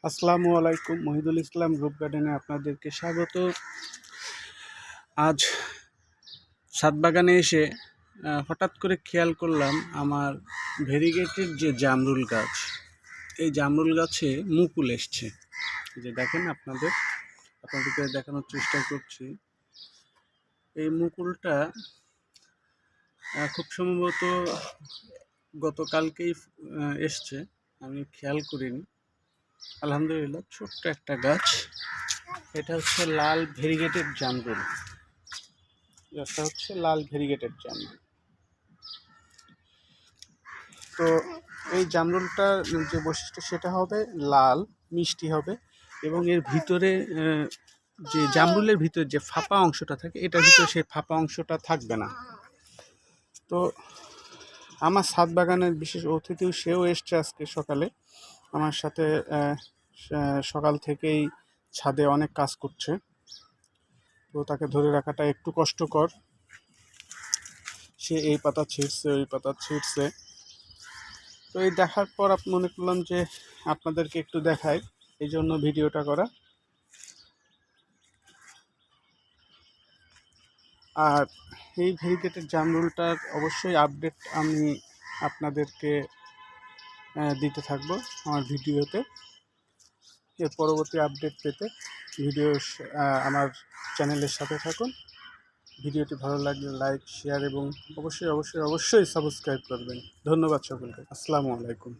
আসসালামু আলাইকুম। মহিদুল ইসলাম রূপ গার্ডেনে আপনাদেরকে স্বাগত। আজ ছাদ বাগানে এসে হঠাৎ করে খেয়াল করলাম আমার ভেরিগেটেড যে জামরুল গাছ, এই জামরুল গাছে মুকুল এসছে। এই যে দেখেন, আপনাদেরকে দেখানোর চেষ্টা করছি। এই মুকুলটা খুব সম্ভবত গতকালকেই এসছে, আমি খেয়াল করিনি। আলহামদুলিল্লাহ, ছোট্ট একটা গাছ। এটা হচ্ছে লাল ভেরিগেটেড জামরুল। গাছটা হচ্ছে লাল ভেরিগেটেড জামরুল। তো এই জামরুলটার যে বৈশিষ্ট্য সেটা হবে লাল, মিষ্টি হবে, এবং এর ভিতরে যে জামরুলের ভিতরে যে ফাঁপা অংশটা থাকে, এটার ভিতরে সেই ফাঁপা অংশটা থাকবে না। তো আমার ছাদ বাগানের বিশেষ অতিথিও সেও এসছে আজকে সকালে আমার সাথে। সকাল থেকেই ছাদে অনেক কাজ করছে, তো তাকে ধরে রাখাটা একটু কষ্টকর। সে এই পাতা ছিঁড়ছে, ওই পাতা ছিঁড়ছে। তো এই দেখার পর মনে করলাম যে আপনাদেরকে একটু দেখাই, এই জন্য ভিডিওটা করা। আর এই ভেরিগেটেড জামরুলটার অবশ্যই আপডেট আমি আপনাদেরকে দিতে থাকবো আমার ভিডিওতে। এর পরবর্তী আপডেট পেতে আমার চ্যানেলের সাথে থাকুন। ভিডিওটি ভালো লাগলে লাইক, শেয়ার এবং অবশ্যই সাবস্ক্রাইব করবেন। ধন্যবাদ সকলকে। আসসালামু আলাইকুম।